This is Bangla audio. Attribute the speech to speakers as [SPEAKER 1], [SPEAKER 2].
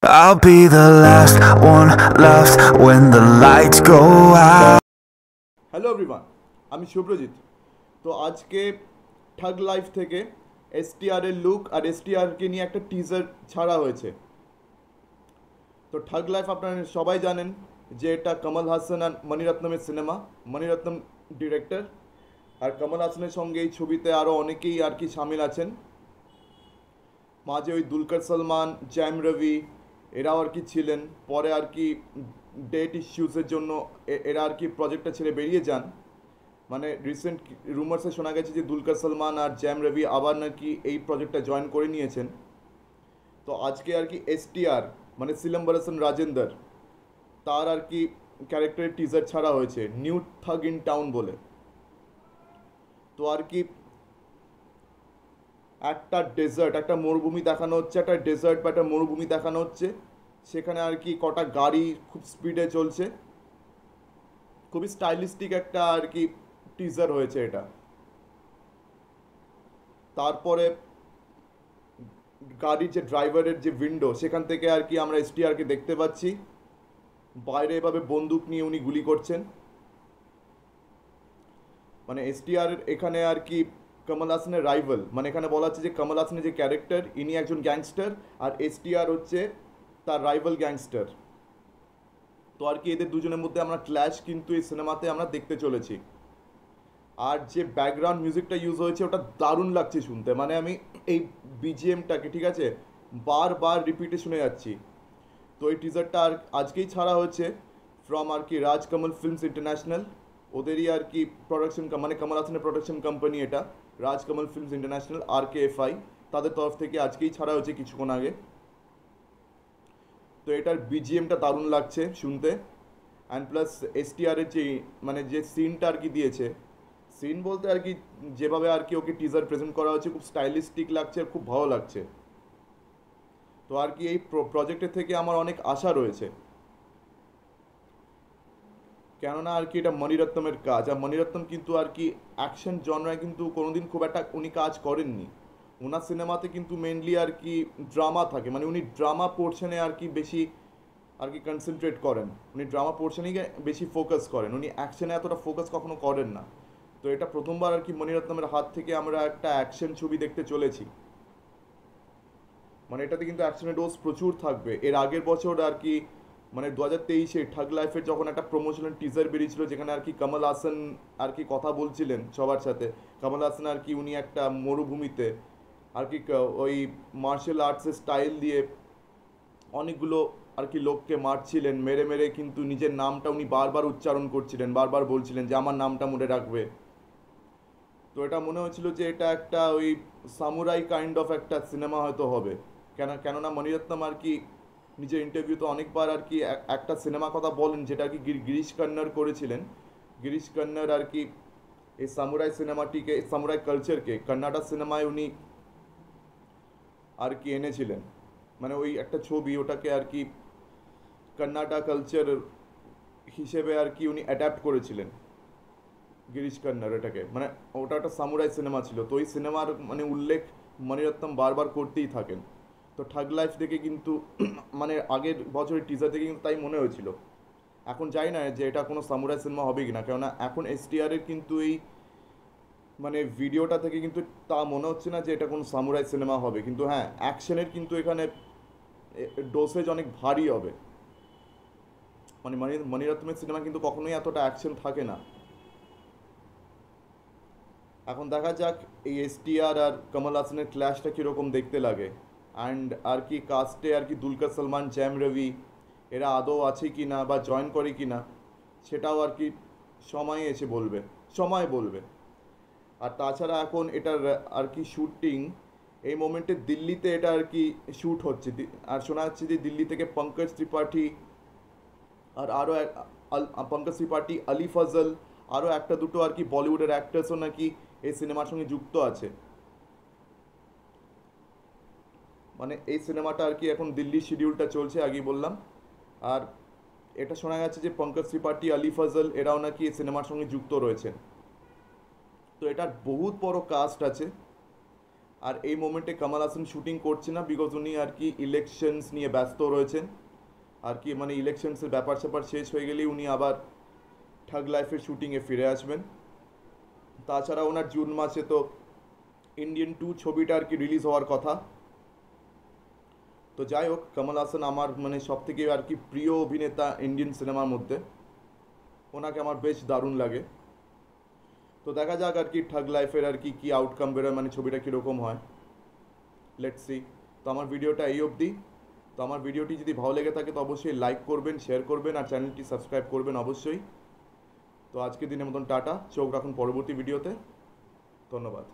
[SPEAKER 1] I'll be the last one left when the lights go out.
[SPEAKER 2] Hello everyone, আমি শুভ্রজিৎ। তো আজকে ঠাগ লাইফ থেকে এসটিআর এর লুক আর এসটিআরকে নিয়ে একটা টিজার ছাড়া হয়েছে। তো ঠাগ লাইফ আপনারা সবাই জানেন যে এটা কমল হাসান আর মণিরত্নমের সিনেমা। মণিরত্নম ডিরেক্টর, আর কমল হাসানের সঙ্গে এই ছবিতে আরও অনেকেই আর কি সামিল আছেন। মাঝে ওই দুলকর সালমান, জ্যাম রবি এরাও আর কি ছিলেন। পরে আর কি ডেট ইস্যুসের জন্য এরা আর কি প্রজেক্টটা ছেড়ে বেরিয়ে যান। মানে রিসেন্ট রুমার্সে শোনা গেছে যে দুলকর সালমান আর জ্যাম রবি আবার নাকি এই প্রজেক্টটা জয়েন করে নিয়েছেন। তো আজকে আর কি এসটিআর মানে সিলম্বরসন রাজেন্দর তার আর কি ক্যারেক্টারের টিজার ছাড়া হয়েছে, নিউ থাগ ইন টাউন বলে। তো আর কি একটা ডেজার্ট, একটা মরুভূমি দেখানো হচ্ছে, একটা ডেজার্ট বা একটা মরুভূমি দেখানো হচ্ছে। সেখানে আর কি কটা গাড়ি খুব স্পিডে চলছে, খুবই স্টাইলিস্টিক একটা আর কি টিজার হয়েছে এটা। তারপরে গাড়ির যে ড্রাইভারের যে উইন্ডো, সেখান থেকে আর কি আমরা এসটিআরকে দেখতে পাচ্ছি। বাইরে এভাবে বন্দুক নিয়ে উনি গুলি করছেন। মানে এসটিআর এখানে আর কি কমল হাসানের রাইভাল, মানে এখানে বলা হচ্ছে যে কমল হাসানের যে ক্যারেক্টার ইনি একজন গ্যাংস্টার আর এসটিআর হচ্ছে তার রাইভাল গ্যাংস্টার। তো আর কি এদের দুজনের মধ্যে আমরা ক্ল্যাশ কিন্তু এই সিনেমাতে আমরা দেখতে চলেছি। আর যে ব্যাকগ্রাউন্ড মিউজিকটা ইউজ হয়েছে ওটা দারুণ লাগছে শুনতে। মানে আমি এই বিজিএমটাকে ঠিক আছে বারবার রিপিটে শুনে যাচ্ছি। তো এই টিজারটা আর আজকেই ছাড়া হয়েছে ফ্রম আর কি রাজকমল ফিল্মস ইন্টারন্যাশনাল। ওদেরই আর কি প্রোডাকশন, মানে কমল হাসানের প্রোডাকশন কোম্পানি এটা, রাজকমল ফিল্মস ইন্টারন্যাশনাল RKFI, তাদের তরফ থেকে আজকেই ছাড়া হয়েছে কিছুক্ষণ আগে। তো এটার বিজিএমটা দারুণ লাগছে শুনতে। অ্যান্ড প্লাস এসটিআরের যে মানে যে সিনটা আর কি দিয়েছে, সিন বলতে আর কি যেভাবে আর কি ওকে টিজার প্রেজেন্ট করা হচ্ছে খুব স্টাইলিস্টিক লাগছে আর খুব ভালো লাগছে। তো আর কি এই প্রজেক্টের থেকে আমার অনেক আশা রয়েছে, কেননা আর কি এটা মণিরত্নমের কাজ। আর মণিরত্নম কিন্তু আর কি অ্যাকশন জনরায় কিন্তু কোনোদিন খুব একটা উনি কাজ করেননি। ওনার সিনেমাতে কিন্তু মেনলি আর কি ড্রামা থাকে, মানে উনি ড্রামা পোর্শনে আর কি বেশি আর কি কনসেন্ট্রেট করেন, উনি ড্রামা পোর্শনেই বেশি ফোকাস করেন, উনি অ্যাকশনে এতটা ফোকাস কখনো করেন না। তো এটা প্রথমবার আর কি মণিরত্নমের হাত থেকে আমরা একটা অ্যাকশন ছবি দেখতে চলেছি। মানে এটাতে কিন্তু অ্যাকশনের ডোজ প্রচুর থাকবে। এর আগের বছর আর কি মানে 2023-এ ঠাগ লাইফের যখন একটা প্রমোশনাল টিজার বেরিয়েছিল যেখানে আর কি কমল হাসান আর কি কথা বলছিলেন সবার সাথে। কমল হাসান আর কি উনি একটা মরুভূমিতে আর কি ওই মার্শাল আর্টসের স্টাইল দিয়ে অনেকগুলো আর কি লোককে মারছিলেন, মেরে মেরে কিন্তু নিজের নামটা উনি বারবার উচ্চারণ করছিলেন, বারবার বলছিলেন যে আমার নামটা মনে রাখবে। তো এটা মনে হচ্ছিল যে এটা একটা ওই সামুরাই কাইন্ড অফ একটা সিনেমা হয়তো হবে। কেননা মণিরত্নম আর কি নিজের ইন্টারভিউতে অনেকবার আর কি একটা সিনেমা কথা বলেন যেটা আর কি গিরিশ কন্নড় করেছিলেন। গিরিশ কন্নড় আর কি এই সামুরাই সিনেমাটিকে, সামুরাই কালচারকে কন্নাডা সিনেমায় উনি আর কি এনেছিলেন। মানে ওই একটা ছবি ওটাকে আর কি কন্নাডা কালচার হিসেবে আর কি উনি অ্যাডাপ্ট করেছিলেন গিরিশ কন্নড় এটাকে। মানে ওটা একটা সামুরাই সিনেমা ছিল। তো ওই সিনেমার মানে উল্লেখ মণিরত্নম বারবার করতেই থাকেন। তো ঠাগ লাইফ থেকে কিন্তু মানে আগের বছরের টিজার থেকে কিন্তু তাই মনে হয়েছিল। এখন জানি না যে এটা কোনো সামুরাই সিনেমা হবে কি না, কেননা এখন এসটিআরের কিন্তু এই মানে ভিডিওটা থেকে কিন্তু তা মনে হচ্ছে না যে এটা কোনো সামুরাই সিনেমা হবে। কিন্তু হ্যাঁ, অ্যাকশনের কিন্তু এখানে ডোসেজ অনেক ভারী হবে। মানে মণিরত্নমের সিনেমা কিন্তু কখনোই এতটা অ্যাকশন থাকে না। এখন দেখা যাক এই এসটিআর আর কমল হাসানের ক্ল্যাশটা কীরকম দেখতে লাগে। অ্যান্ড আর কি কাস্টে আর কি দুলকর সালমান, জ্যাম রবি এরা আদৌ আছে কি না বা জয়েন করে কি না সেটাও আর কি সময় এসে বলবে, সময় বলবে। আর তাছাড়া এখন এটার আর কি শুটিং এই মোমেন্টে দিল্লিতে এটা আর কি শ্যুট হচ্ছে। আর শোনা যাচ্ছে যে দিল্লি থেকে পঙ্কজ ত্রিপাঠী আর আরও পঙ্কজ ত্রিপাঠী, আলি ফজল, আরও একটা দুটো আর কি বলিউডের অ্যাক্টার্সও নাকি এই সিনেমার সঙ্গে যুক্ত আছে। মানে এই সিনেমাটা আর কি এখন দিল্লির শিডিউলটা চলছে আগেই বললাম। আর এটা শোনা যাচ্ছে যে পঙ্কজ ত্রিপাঠী, আলি ফজল এরাও নাকি এই সিনেমার সঙ্গে যুক্ত রয়েছেন। তো এটার বহুত বড় কাস্ট আছে। আর এই মোমেন্টে কামাল হাসান শুটিং করছে না, বিকজ উনি আর কি ইলেকশনস নিয়ে ব্যস্ত রয়েছেন আর কি, মানে ইলেকশনসের ব্যাপার স্যাপার শেষ হয়ে গেলেই উনি আবার ঠাগ লাইফের শুটিংয়ে ফিরে আসবেন। তাছাড়া ওনার জুন মাসে তো ইন্ডিয়ান 2 ছবিটা আর কি রিলিজ হওয়ার কথা। তো যাই হোক, কামাল হাসান আমার মানে সব থেকে আর কি প্রিয় অভিনেতা ইন্ডিয়ান সিনেমার মধ্যে, ওনাকে আমার বেশ দারুণ লাগে। তো দেখা যাক আর কি ঠাগ লাইফের আর কি কী আউটকাম বেরোয়, মানে ছবিটা কীরকম হয়, লেটস সি। তো আমার ভিডিওটা এই অবধি। তো আমার ভিডিওটি যদি ভালো লেগে থাকে তো অবশ্যই লাইক করবেন, শেয়ার করবেন আর চ্যানেলটি সাবস্ক্রাইব করবেন অবশ্যই। তো আজকের দিনের মতন টাটা, চোখ রাখুন পরবর্তী ভিডিওতে। ধন্যবাদ।